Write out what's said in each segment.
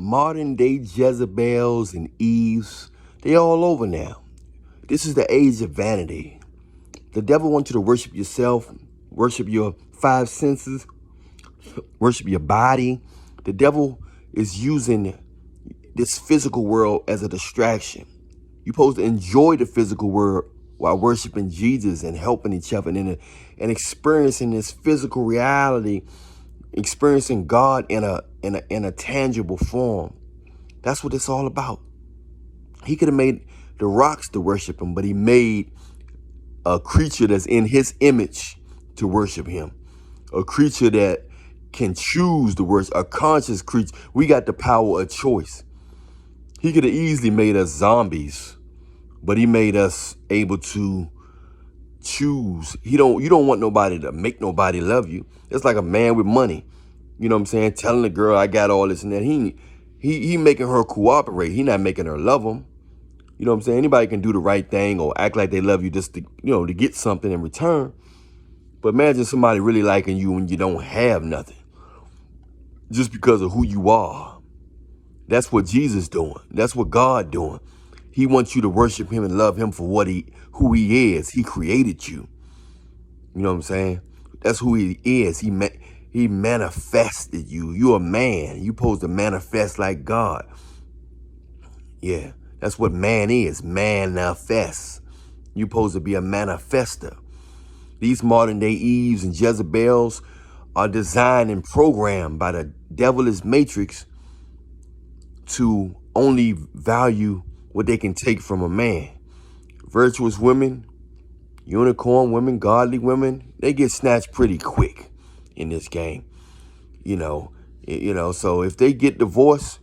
modern day Jezabels and Eves, they all over now. This is the age of vanity. The devil wants you to worship yourself, worship your five senses, worship your body. The devil is using this physical world as a distraction. You're supposed to enjoy the physical world while worshiping Jesus and helping each other and experiencing this physical reality, experiencing God in a tangible form. That's what it's all about. He could have made the rocks to worship him, but he made a creature that's in his image to worship him. A creature that can choose to worship, a conscious creature. We got the power of choice. He could have easily made us zombies, but he made us able to choose. You don't want nobody to make nobody love you. It's like a man with money. You know what I'm saying? Telling the girl, I got all this and that. He making her cooperate. He not making her love him. You know what I'm saying? Anybody can do the right thing or act like they love you just to, to get something in return. But imagine somebody really liking you when you don't have nothing, just because of who you are. That's what Jesus doing. That's what God doing. He wants you to worship him and love him for who he is. He created you. You know what I'm saying? That's who he is. He manifested you. You're a man. You're supposed to manifest like God. Yeah, that's what man is. Manifest. You're supposed to be a manifester. These modern day Eves and Jezebels are designed and programmed by the devilish matrix to only value what they can take from a man. Virtuous women, unicorn women, godly women, they get snatched pretty quick in this game. So if they get divorced,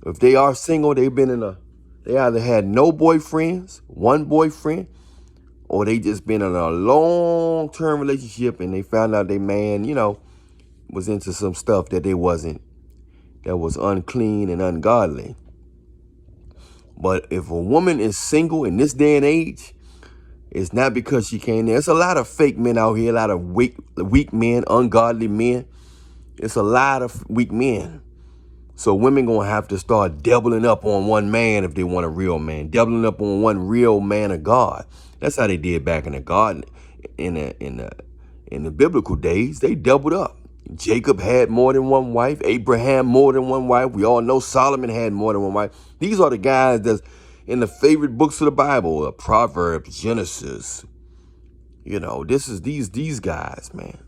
if they are single, they either had no boyfriends, one boyfriend, or they just been in a long-term relationship and they found out their man, was into some stuff that that was unclean and ungodly. But if a woman is single in this day and age, it's not because she came there. There's a lot of fake men out here, a lot of weak men, ungodly men. It's a lot of weak men. So women gonna have to start doubling up on one man if they want a real man, doubling up on one real man of God. That's how they did back in the garden, in the biblical days. They doubled up. Jacob had more than one wife. Abraham more than one wife. We all know Solomon had more than one wife. These are the guys that's in the favorite books of the Bible, Proverbs, Genesis. This is these guys, man.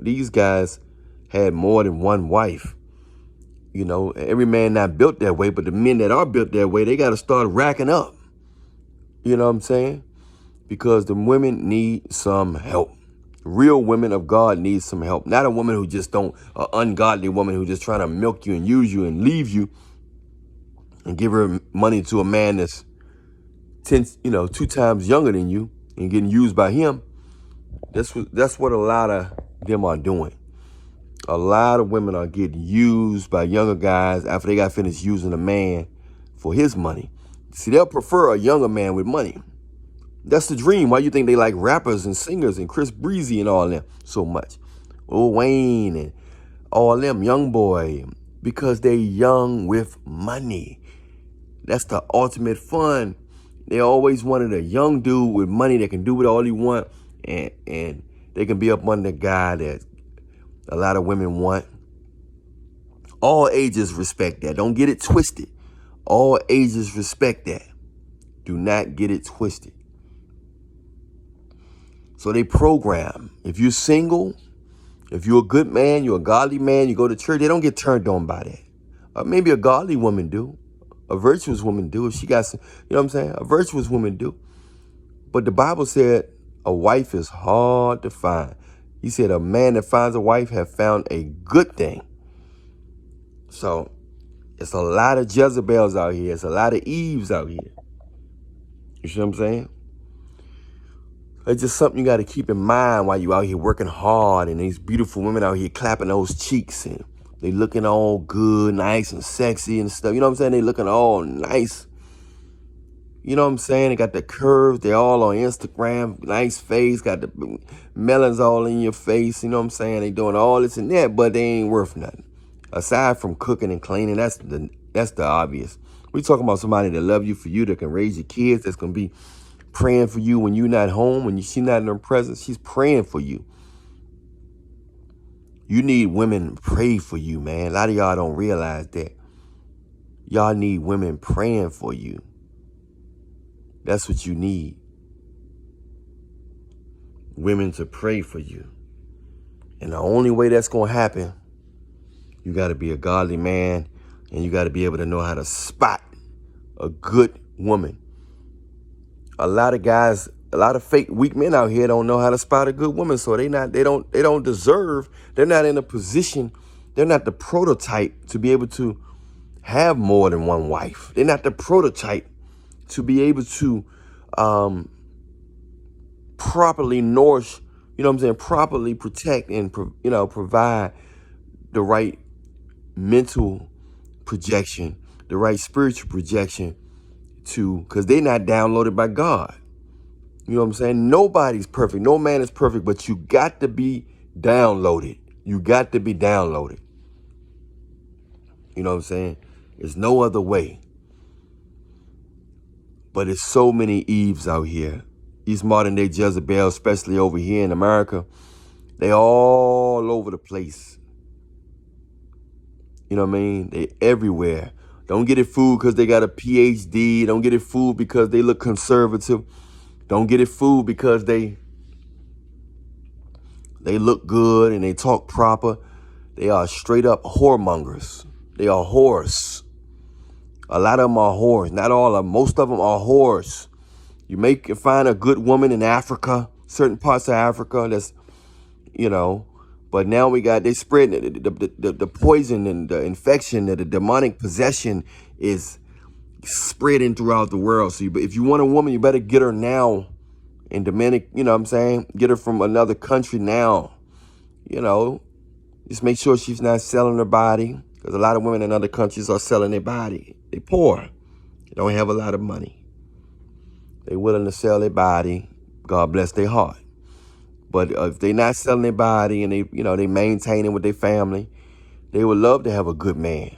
These guys had more than one wife. Every man not built that way, but the men that are built that way, they got to start racking up. You know what I'm saying? Because the women need some help. Real women of God need some help. Not a woman who just an ungodly woman who just trying to milk you and use you and leave you and give her money to a man that's 2 times younger than you and getting used by him. That's what a lot of them are doing. A lot of women are getting used by younger guys after they got finished using a man for his money. See, they'll prefer a younger man with money. That's the dream. Why you think they like rappers and singers and Chris Breezy and all them so much? Lil Wayne and all them, young boy, because they young with money. That's the ultimate fun. They always wanted a young dude with money that can do what all he want, and they can be up under the guy that a lot of women want. All ages respect that. Don't get it twisted. All ages respect that. Do not get it twisted. So they program. If you're single, if you're a good man, you're a godly man, you go to church, they don't get turned on by that. Maybe a godly woman do. A virtuous woman do. If she got some, what I'm saying? A virtuous woman do. But the Bible said a wife is hard to find. He said a man that finds a wife have found a good thing. So it's a lot of Jezebels out here. It's a lot of Eves out here. You see what I'm saying? It's just something you got to keep in mind while you out here working hard and these beautiful women out here clapping those cheeks and they looking all good, nice and sexy and stuff. You know what I'm saying? They looking all nice. You know what I'm saying? They got the curves. They're all on Instagram. Nice face. Got the melons all in your face. You know what I'm saying? They doing all this and that, but they ain't worth nothing. Aside from cooking and cleaning, that's the obvious. We talking about somebody that love you for you, that can raise your kids, that's gonna be praying for you when you're not home, when she's not in her presence. She's praying for you. You need women to pray for you, man. A lot of y'all don't realize that. Y'all need women praying for you. That's what you need. Women to pray for you. And the only way that's going to happen, you got to be a godly man, and you got to be able to know how to spot a good woman. A lot of guys, a lot of fake weak men out here don't know how to spot a good woman, so they don't deserve, they're not in a position, they're not the prototype to be able to have more than one wife. They're not the prototype to be able to properly nourish, properly protect and provide the right mental projection, the right spiritual projection because they're not downloaded by God. You know what I'm saying? Nobody's perfect. No man is perfect, but you got to be downloaded. You got to be downloaded. You know what I'm saying? There's no other way. But there's so many Eves out here. These modern day Jezebels, especially over here in America, they all over the place. You know what I mean? They everywhere. Don't get it fooled because they got a PhD. Don't get it fooled because they look conservative. Don't get it fooled because they look good and they talk proper. They are straight up whoremongers. They are whores. A lot of them are whores. Not all of them. Most of them are whores. You can find a good woman in Africa, certain parts of Africa. That's, but now they spread the poison and the infection, the demonic possession is spreading throughout the world. So if you want a woman, you better get her now in Dominic, you know what I'm saying? Get her from another country now. Just make sure she's not selling her body, because a lot of women in other countries are selling their body. They poor. They don't have a lot of money. They willing to sell their body. God bless their heart. But if they not selling their body and they maintaining with their family, they would love to have a good man.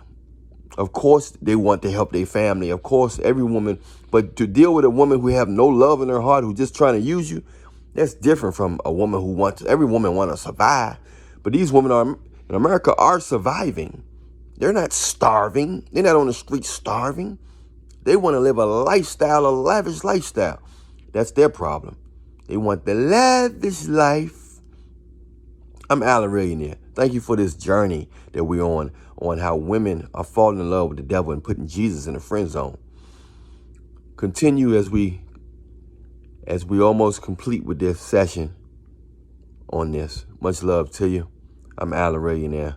Of course, they want to help their family. Of course, every woman. But to deal with a woman who have no love in her heart, who just trying to use you, that's different from a woman who every woman want to survive. But these women in America are surviving. They're not starving. They're not on the street starving. They want to live a lifestyle, a lavish lifestyle. That's their problem. They want the lavish life. I'm Allan Reallionaire. Thank you for this journey that we're on how women are falling in love with the devil and putting Jesus in the friend zone. Continue as we almost complete with this session on this. Much love to you. I'm Allan Reallionaire.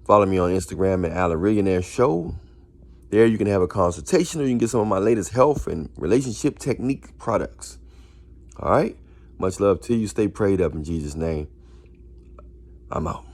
Follow me on Instagram at Allan Reallionaire Show. There you can have a consultation, or you can get some of my latest health and relationship technique products. All right? Much love to you. Stay prayed up in Jesus' name. I'm out.